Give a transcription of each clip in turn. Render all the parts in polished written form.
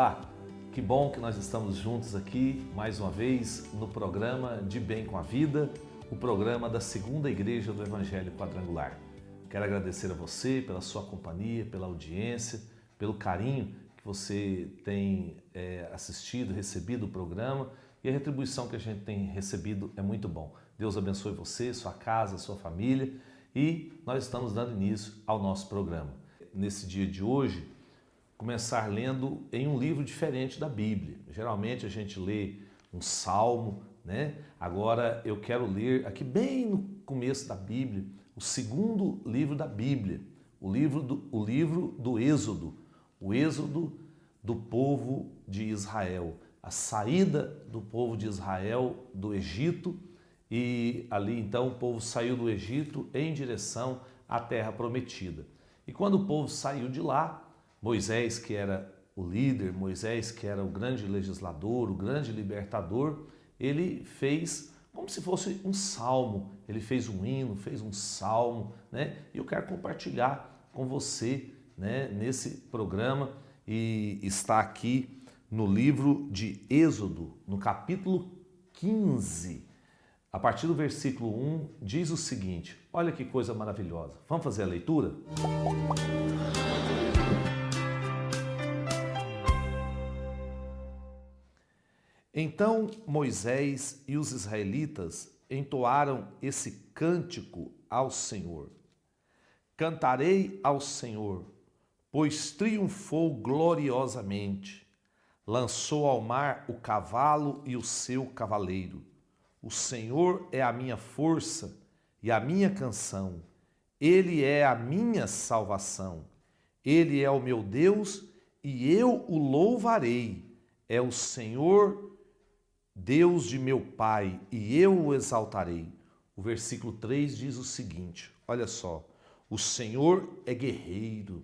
Olá, que bom que nós estamos juntos aqui mais uma vez no programa De Bem com a Vida, o programa da Segunda Igreja do Evangelho Quadrangular. Quero agradecer a você pela sua companhia, pela audiência, pelo carinho que você tem assistido, recebido o programa, e a retribuição que a gente tem recebido é muito bom. Deus abençoe você, sua casa, sua família, e nós estamos dando início ao nosso programa. Nesse dia de hoje, começar lendo em um livro diferente da Bíblia. Geralmente a gente lê um salmo, né? Agora eu quero ler aqui bem no começo da Bíblia, o segundo livro da Bíblia, o livro do Êxodo, o Êxodo do povo de Israel, a saída do povo de Israel do Egito, e ali então o povo saiu do Egito em direção à terra prometida. E quando o povo saiu de lá, Moisés, que era o líder, Moisés, que era o grande legislador, o grande libertador, ele fez como se fosse um salmo, ele fez um hino, fez um salmo, né? E eu quero compartilhar com você, né, nesse programa, e está aqui no livro de Êxodo, no capítulo 15, a partir do versículo 1, diz o seguinte, olha que coisa maravilhosa. Vamos fazer a leitura? Então Moisés e os israelitas entoaram esse cântico ao Senhor. Cantarei ao Senhor, pois triunfou gloriosamente. Lançou ao mar o cavalo e o seu cavaleiro. O Senhor é a minha força e a minha canção. Ele é a minha salvação. Ele é o meu Deus e eu o louvarei. É o Senhor Deus de meu Pai, e eu o exaltarei. O versículo 3 diz o seguinte, olha só. O Senhor é guerreiro,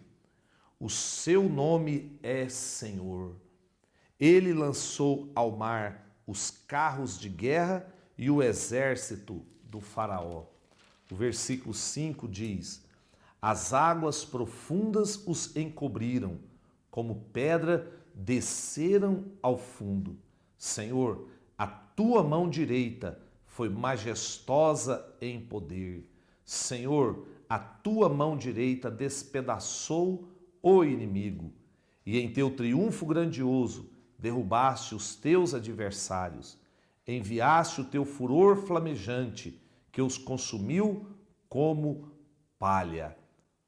o seu nome é Senhor. Ele lançou ao mar os carros de guerra e o exército do faraó. O versículo 5 diz, as águas profundas os encobriram, como pedra desceram ao fundo. Senhor, a tua mão direita foi majestosa em poder. Senhor, a tua mão direita despedaçou o inimigo, e em teu triunfo grandioso derrubaste os teus adversários. Enviaste o teu furor flamejante, que os consumiu como palha.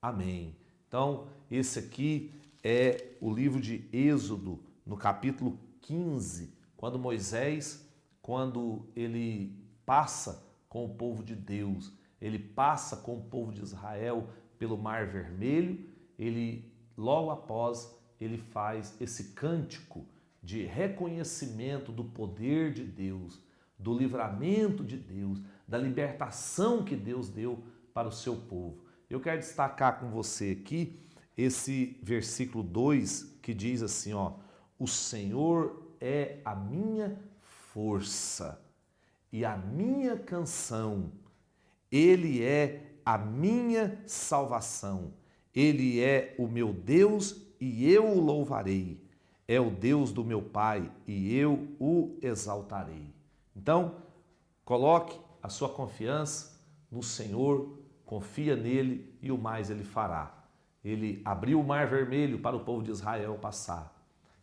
Amém. Então, esse aqui é o livro de Êxodo, no capítulo 15, quando Moisés, quando ele passa com o povo de Deus, ele passa com o povo de Israel pelo Mar Vermelho, ele, logo após, ele faz esse cântico de reconhecimento do poder de Deus, do livramento de Deus, da libertação que Deus deu para o seu povo. Eu quero destacar com você aqui esse versículo 2 que diz assim, ó, o Senhor é a minha força e a minha canção. Ele é a minha salvação. Ele é o meu Deus e eu o louvarei. É o Deus do meu Pai e eu o exaltarei. Então, coloque a sua confiança no Senhor, confia nele e o mais ele fará. Ele abriu o Mar Vermelho para o povo de Israel passar.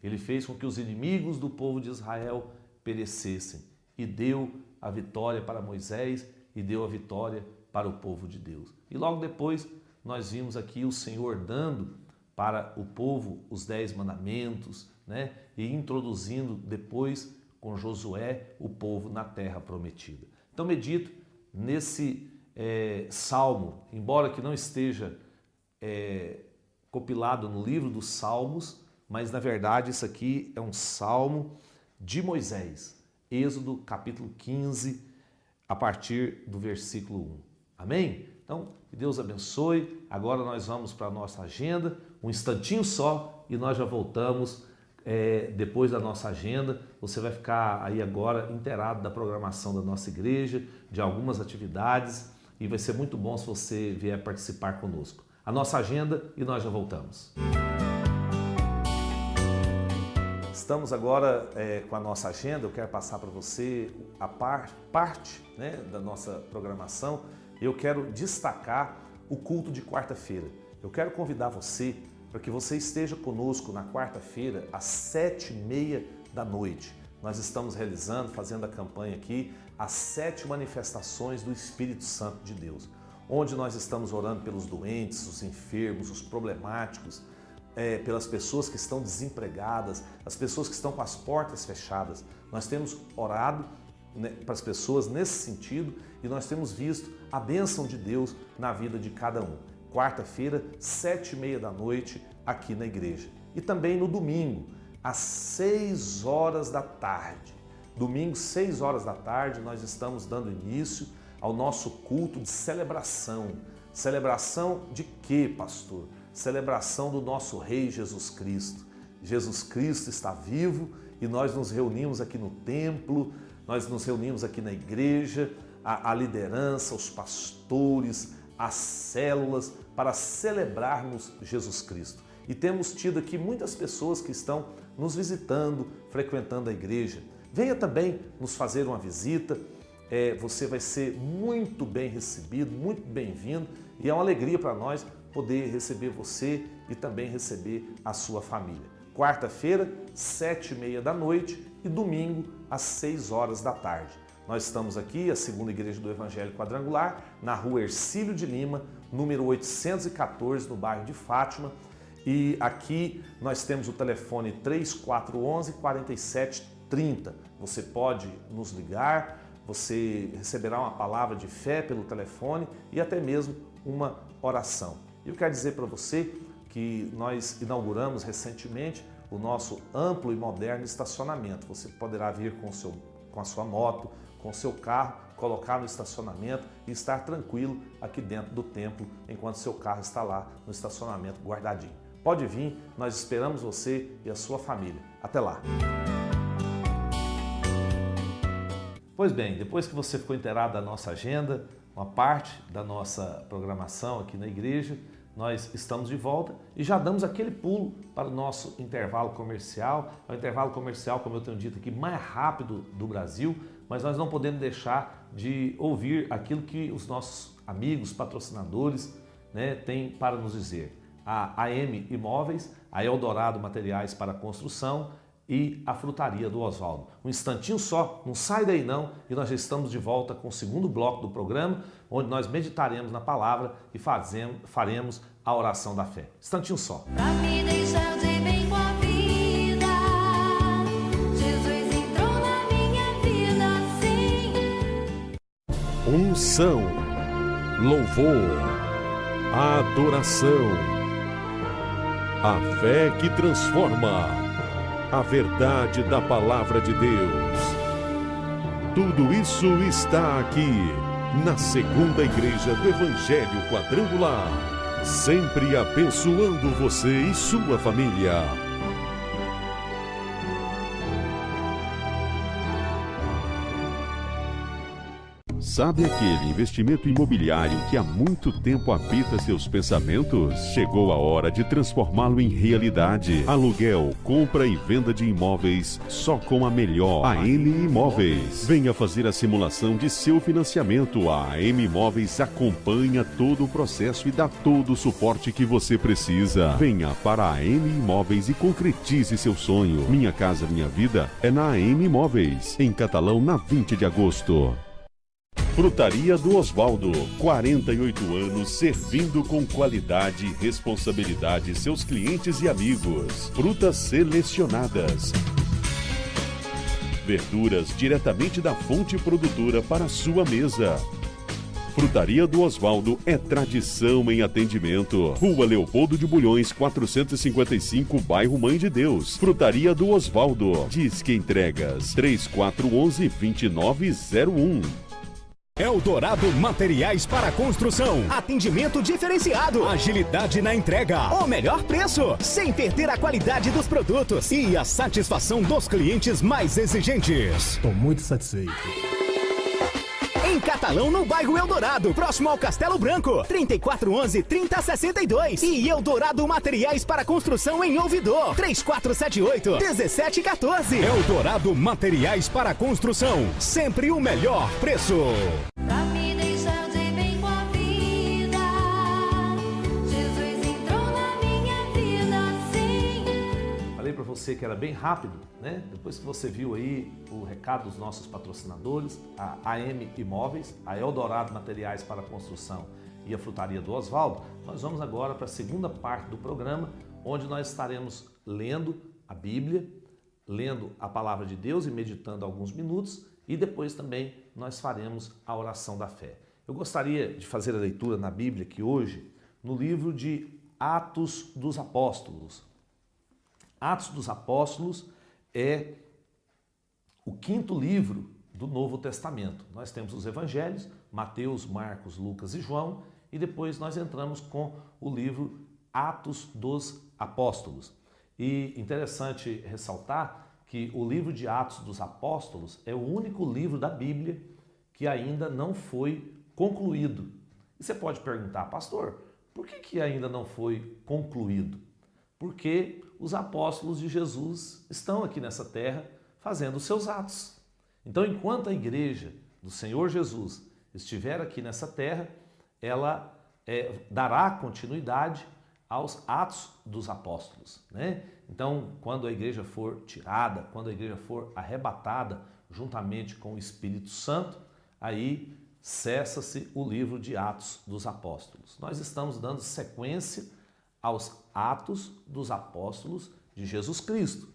Ele fez com que os inimigos do povo de Israel perecessem e deu a vitória para Moisés e deu a vitória para o povo de Deus. E logo depois nós vimos aqui o Senhor dando para o povo os 10 mandamentos, né? E introduzindo depois com Josué o povo na terra prometida. Então medito nesse salmo, embora que não esteja compilado no livro dos Salmos, mas na verdade isso aqui é um salmo de Moisés, Êxodo capítulo 15, a partir do versículo 1. Amém? Então, que Deus abençoe. Agora nós vamos para a nossa agenda, um instantinho só, e nós já voltamos depois da nossa agenda. Você vai ficar aí agora inteirado da programação da nossa igreja, de algumas atividades, e vai ser muito bom se você vier participar conosco. A nossa agenda e nós já voltamos. estamos agora com a nossa agenda. Eu quero passar para você a parte né, da nossa programação. Eu quero destacar o culto de quarta-feira. Eu quero convidar você para que você esteja conosco na quarta-feira às 7h30 da noite. Nós estamos fazendo a campanha aqui, as 7 manifestações do Espírito Santo de Deus, onde nós estamos orando pelos doentes, os enfermos, os problemáticos, pelas pessoas que estão desempregadas, as pessoas que estão com as portas fechadas. Nós temos orado para as pessoas nesse sentido e nós temos visto a bênção de Deus na vida de cada um. Quarta-feira, 7h30 da noite, aqui na igreja. E também no domingo, às 6 horas da tarde. Domingo, 6 horas da tarde, nós estamos dando início ao nosso culto de celebração. Celebração de quê, pastor? Celebração do nosso Rei Jesus Cristo. Jesus Cristo está vivo e nós nos reunimos aqui no templo, nós nos reunimos aqui na igreja, a liderança, os pastores, as células, para celebrarmos Jesus Cristo. E temos tido aqui muitas pessoas que estão nos visitando, frequentando a igreja. Venha também nos fazer uma visita, você vai ser muito bem recebido, muito bem-vindo, e é uma alegria para nós poder receber você e também receber a sua família. Quarta-feira, 7h30 da noite e domingo, às 6 horas da tarde. Nós estamos aqui, a Segunda Igreja do Evangelho Quadrangular, na rua Hercílio de Lima, número 814, no bairro de Fátima. E aqui nós temos o telefone 3411-4730. Você pode nos ligar, você receberá uma palavra de fé pelo telefone e até mesmo uma oração. Eu quero dizer para você que nós inauguramos recentemente o nosso amplo e moderno estacionamento. Você poderá vir com a sua moto, com o seu carro, colocar no estacionamento e estar tranquilo aqui dentro do templo enquanto seu carro está lá no estacionamento guardadinho. Pode vir, nós esperamos você e a sua família. Até lá! Pois bem, depois que você ficou inteirado da nossa agenda, uma parte da nossa programação aqui na igreja, nós estamos de volta e já damos aquele pulo para o nosso intervalo comercial. É o intervalo comercial, como eu tenho dito aqui, mais rápido do Brasil, mas nós não podemos deixar de ouvir aquilo que os nossos amigos, patrocinadores, né, têm para nos dizer. A AM Imóveis, a Eldorado Materiais para Construção e a Frutaria do Oswaldo. Um instantinho só, não sai daí não, e nós já estamos de volta com o segundo bloco do programa, onde nós meditaremos na palavra e faremos a oração da fé. Instantinho só. Pra me deixar de bem com a vida, Jesus entrou na minha vida, sim. Unção, louvor, adoração, a fé que transforma. A verdade da Palavra de Deus. Tudo isso está aqui, na Segunda Igreja do Evangelho Quadrangular, sempre abençoando você e sua família. Sabe aquele investimento imobiliário que há muito tempo habita seus pensamentos? Chegou a hora de transformá-lo em realidade. Aluguel, compra e venda de imóveis só com a melhor AM Imóveis. Venha fazer a simulação de seu financiamento. A AM Imóveis acompanha todo o processo e dá todo o suporte que você precisa. Venha para a AM Imóveis e concretize seu sonho. Minha Casa Minha Vida é na AM Imóveis, em Catalão, na 20 de agosto. Frutaria do Oswaldo, 48 anos servindo com qualidade e responsabilidade seus clientes e amigos. Frutas selecionadas. Verduras diretamente da fonte produtora para sua mesa. Frutaria do Oswaldo é tradição em atendimento. Rua Leopoldo de Bulhões, 455, bairro Mãe de Deus. Frutaria do Oswaldo. Disque Entregas 3411-2901. Eldorado Materiais para Construção. Atendimento diferenciado. Agilidade na entrega. O melhor preço. Sem perder a qualidade dos produtos. E a satisfação dos clientes mais exigentes. Estou muito satisfeito. Em Catalão, no bairro Eldorado, próximo ao Castelo Branco. 3411-3062. E Eldorado Materiais para Construção em Ouvidor. 3478-1714. Eldorado Materiais para Construção. Sempre o melhor preço. Pra me deixar de bem com a vida, Jesus entrou na minha vida, sim. Falei para você que era bem rápido, né? Depois que você viu aí o recado dos nossos patrocinadores, a AM Imóveis, a Eldorado Materiais para Construção e a Frutaria do Oswaldo, nós vamos agora para a segunda parte do programa, onde nós estaremos lendo a Bíblia, lendo a Palavra de Deus e meditando alguns minutos, e depois também nós faremos a oração da fé. Eu gostaria de fazer a leitura na Bíblia aqui hoje, no livro de Atos dos Apóstolos. Atos dos Apóstolos é o quinto livro do Novo Testamento. Nós temos os evangelhos, Mateus, Marcos, Lucas e João, e depois nós entramos com o livro Atos dos Apóstolos. E interessante ressaltar que o livro de Atos dos Apóstolos é o único livro da Bíblia que ainda não foi concluído. E você pode perguntar, pastor, por que ainda não foi concluído? Porque os apóstolos de Jesus estão aqui nessa terra fazendo os seus atos. Então, enquanto a igreja do Senhor Jesus estiver aqui nessa terra, ela dará continuidade aos atos dos apóstolos, né? Então, quando a igreja for tirada, quando a igreja for arrebatada juntamente com o Espírito Santo, aí cessa-se o livro de Atos dos Apóstolos. Nós estamos dando sequência aos atos dos apóstolos de Jesus Cristo.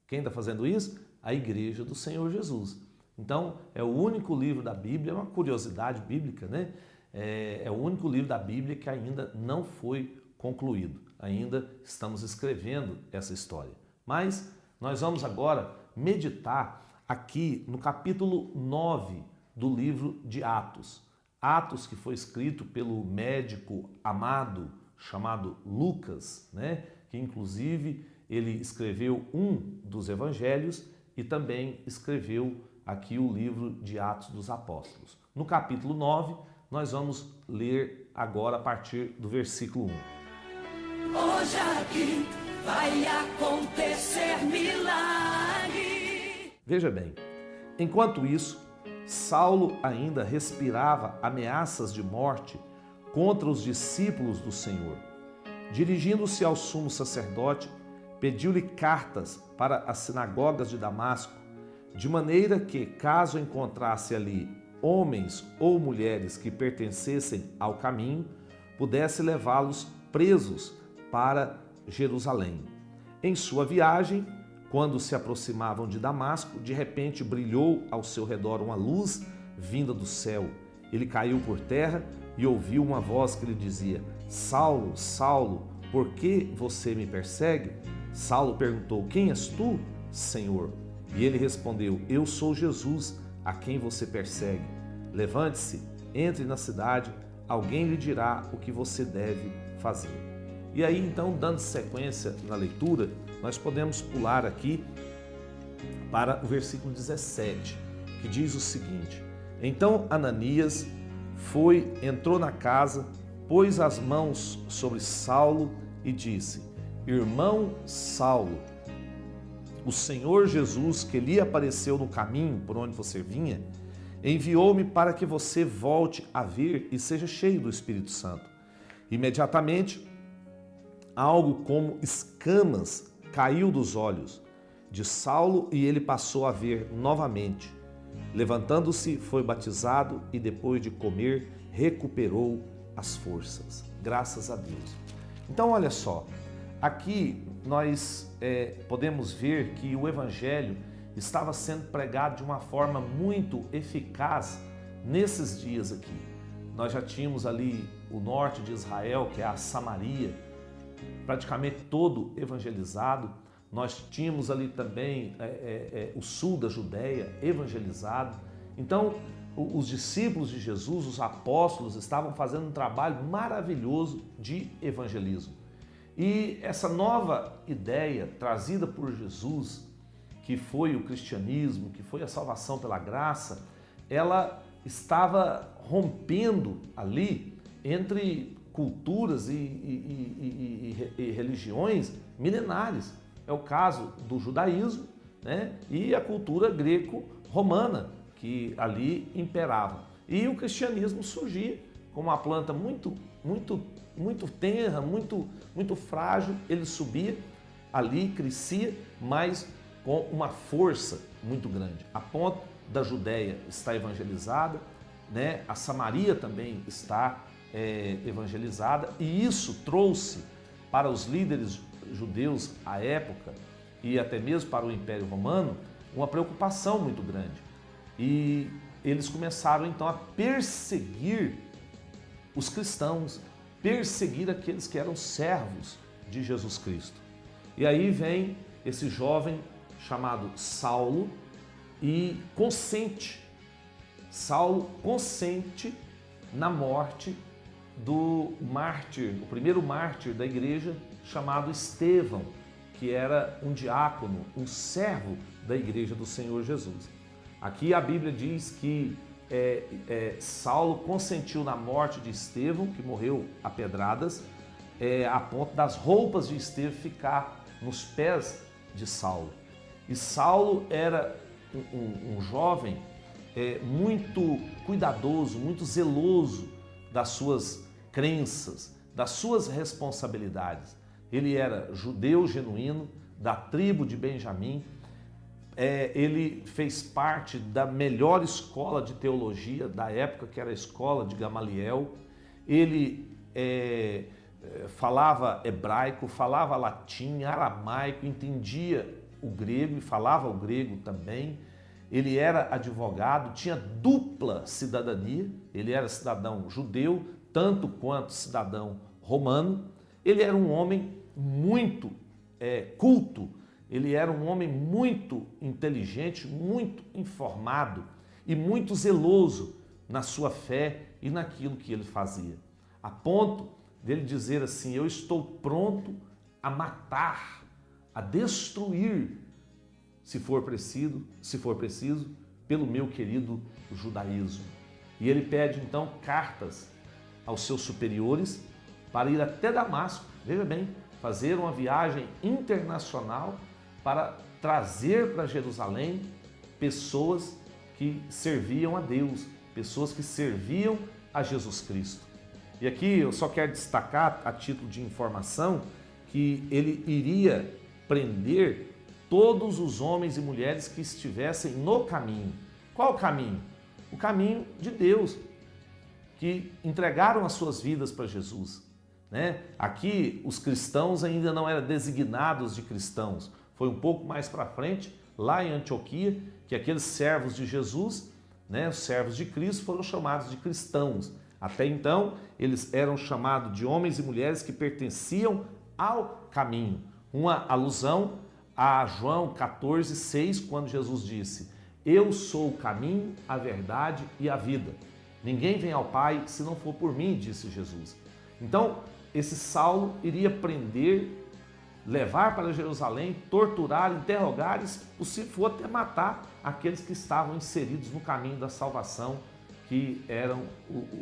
Quem está fazendo isso? A igreja do Senhor Jesus. Então, é o único livro da Bíblia, é uma curiosidade bíblica, né? É o único livro da Bíblia que ainda não foi concluído. Ainda estamos escrevendo essa história. Mas nós vamos agora meditar aqui no capítulo 9 do livro de Atos. Atos que foi escrito pelo médico amado chamado Lucas, né? Que inclusive ele escreveu um dos evangelhos e também escreveu aqui o livro de Atos dos Apóstolos. No capítulo 9, nós vamos ler agora a partir do versículo 1. Hoje aqui vai acontecer milagre. Veja bem, enquanto isso, Saulo ainda respirava ameaças de morte contra os discípulos do Senhor. Dirigindo-se ao sumo sacerdote, pediu-lhe cartas para as sinagogas de Damasco, de maneira que, caso encontrasse ali homens ou mulheres que pertencessem ao caminho, pudesse levá-los presos para Jerusalém. Em sua viagem, quando se aproximavam de Damasco, de repente brilhou ao seu redor uma luz vinda do céu. Ele caiu por terra e ouviu uma voz que lhe dizia: Saulo, Saulo, por que você me persegue? Saulo perguntou: Quem és tu, Senhor? E ele respondeu: Eu sou Jesus, a quem você persegue. Levante-se, entre na cidade, alguém lhe dirá o que você deve fazer. E aí, então, dando sequência na leitura, nós podemos pular aqui para o versículo 17, que diz o seguinte: Então Ananias entrou na casa, pôs as mãos sobre Saulo e disse: Irmão Saulo, o Senhor Jesus, que lhe apareceu no caminho por onde você vinha, enviou-me para que você volte a ver e seja cheio do Espírito Santo. Imediatamente, algo como escamas caiu dos olhos de Saulo e ele passou a ver novamente. Levantando-se, foi batizado e depois de comer, recuperou as forças. Graças a Deus. Então, olha só, aqui nós podemos ver que o Evangelho estava sendo pregado de uma forma muito eficaz nesses dias aqui. Nós já tínhamos ali o norte de Israel, que é a Samaria, praticamente todo evangelizado. Nós tínhamos ali também o sul da Judéia evangelizado. Então, os discípulos de Jesus, os apóstolos, estavam fazendo um trabalho maravilhoso de evangelismo. E essa nova ideia trazida por Jesus, que foi o cristianismo, que foi a salvação pela graça, ela estava rompendo ali entre culturas e religiões milenares. É o caso do judaísmo, né, e a cultura greco-romana, que ali imperava. E o cristianismo surgia como uma planta muito tenra, muito frágil. Ele subia ali, crescia, mas com uma força muito grande, a ponto da Judéia estar evangelizada, né? A Samaria também está evangelizada, e isso trouxe para os líderes judeus à época e até mesmo para o Império Romano uma preocupação muito grande. E eles começaram então a perseguir os cristãos, perseguir aqueles que eram servos de Jesus Cristo. E aí vem esse jovem chamado Saulo e Saulo consente na morte do mártir, o primeiro mártir da igreja, chamado Estevão, que era um diácono, um servo da igreja do Senhor Jesus. Aqui a Bíblia diz que Saulo consentiu na morte de Estevão, que morreu a pedradas, a ponto das roupas de Estevão ficar nos pés de Saulo. E Saulo era um jovem muito cuidadoso, muito zeloso das suas crenças, das suas responsabilidades. Ele era judeu genuíno, da tribo de Benjamim. Ele fez parte da melhor escola de teologia da época, que era a escola de Gamaliel. Ele falava hebraico, falava latim, aramaico, entendia o grego e falava o grego também. Ele era advogado, tinha dupla cidadania, ele era cidadão judeu, tanto quanto cidadão romano. Ele era um homem muito culto, ele era um homem muito inteligente, muito informado e muito zeloso na sua fé e naquilo que ele fazia. A ponto dele dizer assim: eu estou pronto a matar, a destruir, se for preciso, pelo meu querido judaísmo. E ele pede então cartas aos seus superiores para ir até Damasco, veja bem, fazer uma viagem internacional para trazer para Jerusalém pessoas que serviam a Deus, pessoas que serviam a Jesus Cristo. E aqui eu só quero destacar, a título de informação, que ele iria prender todos os homens e mulheres que estivessem no caminho. Qual o caminho? O caminho de Deus, que entregaram as suas vidas para Jesus, né? Aqui os cristãos ainda não eram designados de cristãos. Foi um pouco mais para frente, lá em Antioquia, que aqueles servos de Jesus, né, os servos de Cristo, foram chamados de cristãos. Até então, eles eram chamados de homens e mulheres que pertenciam ao caminho. Uma alusão a João 14:6, quando Jesus disse: eu sou o caminho, a verdade e a vida. Ninguém vem ao Pai se não for por mim, disse Jesus. Então, esse Saulo iria prender, levar para Jerusalém, torturar, interrogar, e se for até matar aqueles que estavam inseridos no caminho da salvação, que eram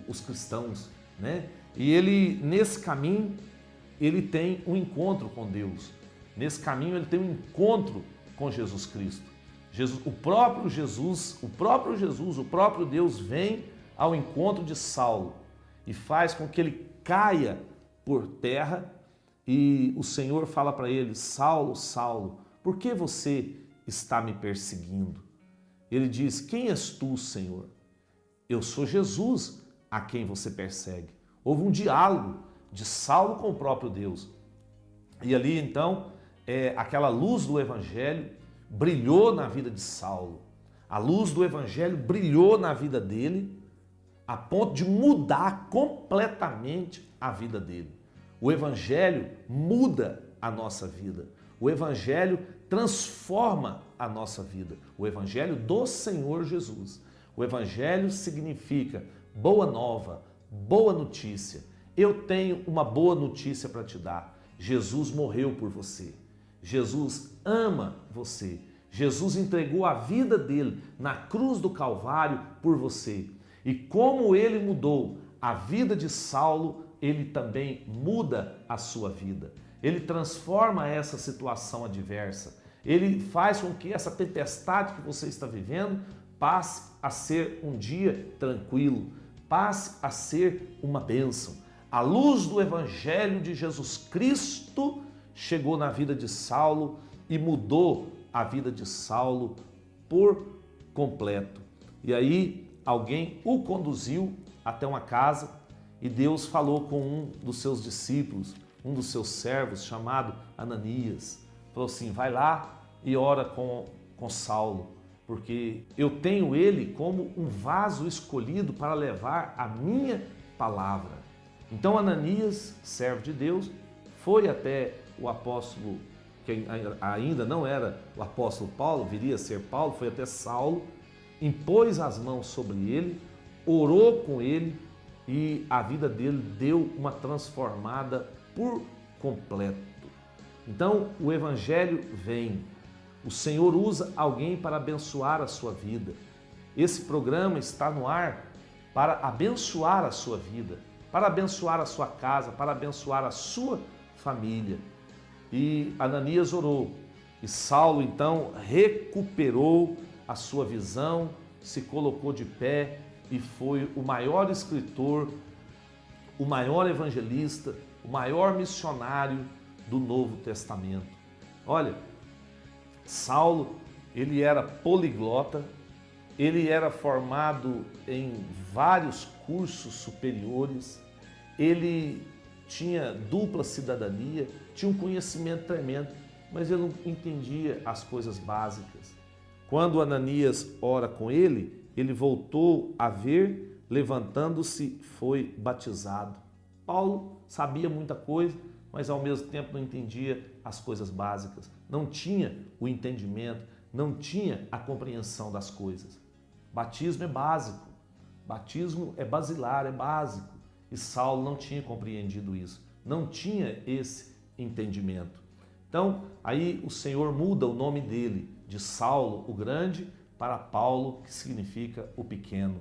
os cristãos, né? E ele, nesse caminho, ele tem um encontro com Deus. Nesse caminho ele tem um encontro com Jesus Cristo. O próprio Deus vem ao encontro de Saulo e faz com que ele caia por terra, e o Senhor fala para ele: Saulo, Saulo, por que você está me perseguindo? Ele diz: quem és tu, Senhor? Eu sou Jesus a quem você persegue. Houve um diálogo de Saulo com o próprio Deus. E ali então, aquela luz do Evangelho brilhou na vida de Saulo. A luz do Evangelho brilhou na vida dele, a ponto de mudar completamente a vida dele. O Evangelho muda a nossa vida. O Evangelho transforma a nossa vida. O Evangelho do Senhor Jesus. O Evangelho significa boa nova, boa notícia. Eu tenho uma boa notícia para te dar. Jesus morreu por você. Jesus ama você. Jesus entregou a vida dele na cruz do Calvário por você. E como ele mudou a vida de Saulo, ele também muda a sua vida. Ele transforma essa situação adversa. Ele faz com que essa tempestade que você está vivendo passe a ser um dia tranquilo, passe a ser uma bênção. A luz do Evangelho de Jesus Cristo chegou na vida de Saulo e mudou a vida de Saulo por completo. E aí alguém o conduziu até uma casa e Deus falou com um dos seus discípulos, um dos seus servos, chamado Ananias. Falou assim, vai lá e ora com Saulo, porque eu tenho ele como um vaso escolhido para levar a minha palavra. Então Ananias, servo de Deus, foi até o apóstolo, que ainda não era o apóstolo Paulo, viria a ser Paulo, foi até Saulo, impôs as mãos sobre ele, orou com ele e a vida dele deu uma transformada por completo. Então o Evangelho vem, o Senhor usa alguém para abençoar a sua vida. Esse programa está no ar para abençoar a sua vida, para abençoar a sua casa, para abençoar a sua família. E Ananias orou, e Saulo então recuperou a sua visão, se colocou de pé e foi o maior escritor, o maior evangelista, o maior missionário do Novo Testamento. Olha, Saulo, ele era poliglota, ele era formado em vários cursos superiores, ele tinha dupla cidadania, tinha um conhecimento tremendo, mas ele não entendia as coisas básicas. Quando Ananias ora com ele, ele voltou a ver, levantando-se, foi batizado. Paulo sabia muita coisa, mas ao mesmo tempo não entendia as coisas básicas, não tinha o entendimento, não tinha a compreensão das coisas. Batismo é básico, batismo é basilar, é básico. E Saulo não tinha compreendido isso, não tinha esse entendimento. Então, aí o Senhor muda o nome dele, de Saulo, o grande, para Paulo, que significa o pequeno.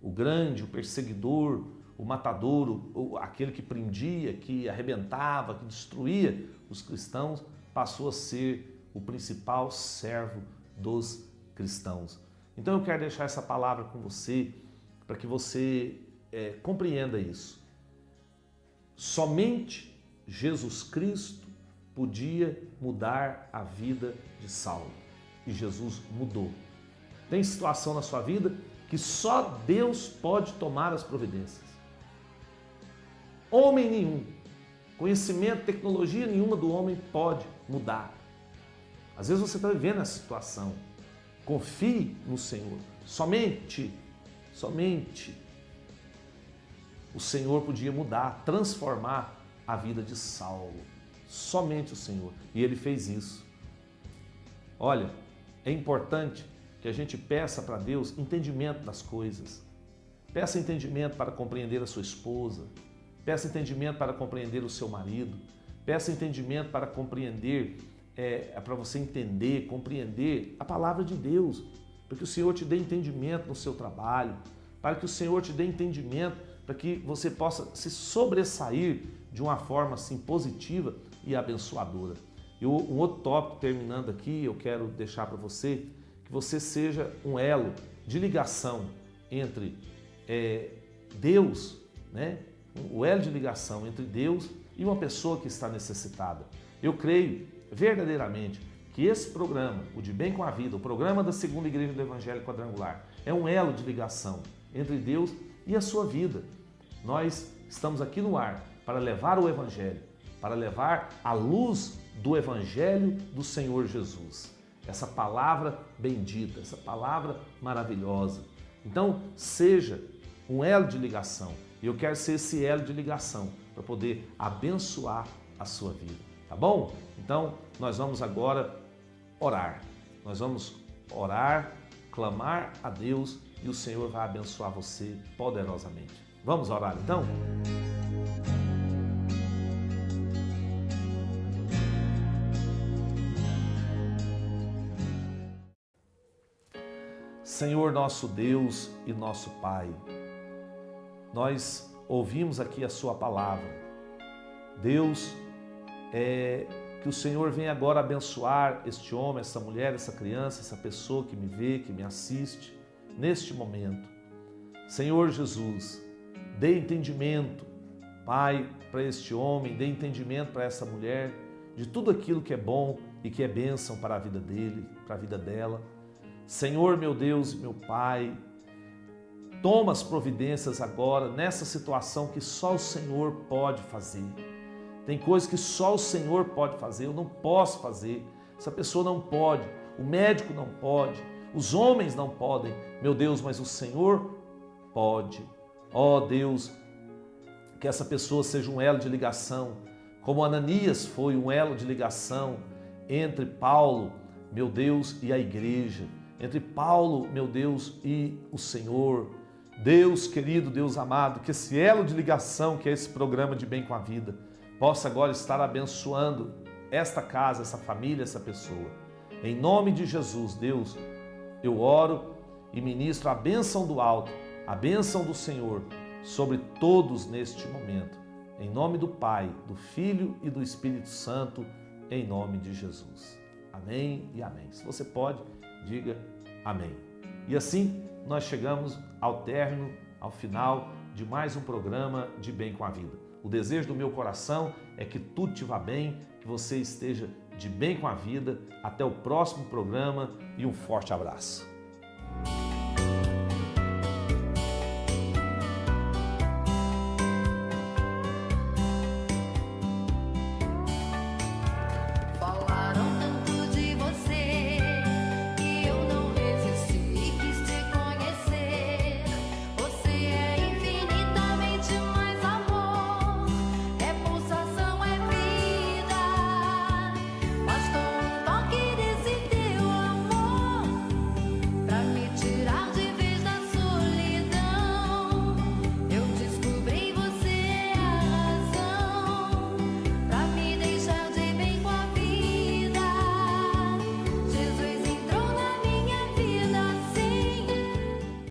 O grande, o perseguidor, o matador, aquele que prendia, que arrebentava, que destruía os cristãos, passou a ser o principal servo dos cristãos. Então eu quero deixar essa palavra com você, para que você compreenda isso. Somente Jesus Cristo podia mudar a vida de Saulo. E Jesus mudou. Tem situação na sua vida que só Deus pode tomar as providências. Homem nenhum, conhecimento, tecnologia nenhuma do homem pode mudar. Às vezes você está vivendo essa situação. Confie no Senhor. Somente o Senhor podia mudar, transformar a vida de Saulo. Somente o Senhor. E ele fez isso. Olha, é importante que a gente peça para Deus entendimento das coisas. Peça entendimento para compreender a sua esposa. Peça entendimento para compreender o seu marido. Peça entendimento para compreender, para você entender, compreender a palavra de Deus. Para que o Senhor te dê entendimento no seu trabalho. Para que o Senhor te dê entendimento, para que você possa se sobressair de uma forma assim positiva e abençoadora. E um outro tópico, terminando aqui, eu quero deixar para você, que você seja um elo de ligação entre Deus, né? O elo de ligação entre Deus e uma pessoa que está necessitada. Eu creio verdadeiramente que esse programa, o De Bem com a Vida, o programa da Segunda Igreja do Evangelho Quadrangular, é um elo de ligação entre Deus e a sua vida. Nós estamos aqui no ar para levar o Evangelho, para levar a luz do Evangelho do Senhor Jesus. Essa palavra bendita, essa palavra maravilhosa. Então, seja um elo de ligação. E eu quero ser esse elo de ligação para poder abençoar a sua vida. Tá bom? Então, nós vamos agora orar. Nós vamos orar, clamar a Deus e o Senhor vai abençoar você poderosamente. Vamos orar então? Senhor nosso Deus e nosso Pai, nós ouvimos aqui a sua palavra. Deus, que o Senhor venha agora abençoar este homem, essa mulher, essa criança, essa pessoa que me vê, que me assiste, neste momento. Senhor Jesus, dê entendimento, Pai, para este homem, dê entendimento para essa mulher, de tudo aquilo que é bom e que é bênção para a vida dele, para a vida dela. Senhor, meu Deus e meu Pai, toma as providências agora nessa situação que só o Senhor pode fazer. Tem coisas que só o Senhor pode fazer, eu não posso fazer, essa pessoa não pode, o médico não pode, os homens não podem, meu Deus, mas o Senhor pode. Ó Deus, que essa pessoa seja um elo de ligação, como Ananias foi um elo de ligação entre Paulo, meu Deus, e a igreja, entre Paulo, meu Deus, e o Senhor. Deus querido, Deus amado, que esse elo de ligação que é esse programa de Bem com a Vida possa agora estar abençoando esta casa, essa família, essa pessoa. Em nome de Jesus, Deus, eu oro e ministro a bênção do alto, a bênção do Senhor sobre todos neste momento. Em nome do Pai, do Filho e do Espírito Santo, em nome de Jesus. Amém e amém. Se você pode, diga amém. E assim nós chegamos ao término, ao final de mais um programa de Bem com a Vida. O desejo do meu coração é que tudo te vá bem, que você esteja de bem com a vida. Até o próximo programa e um forte abraço.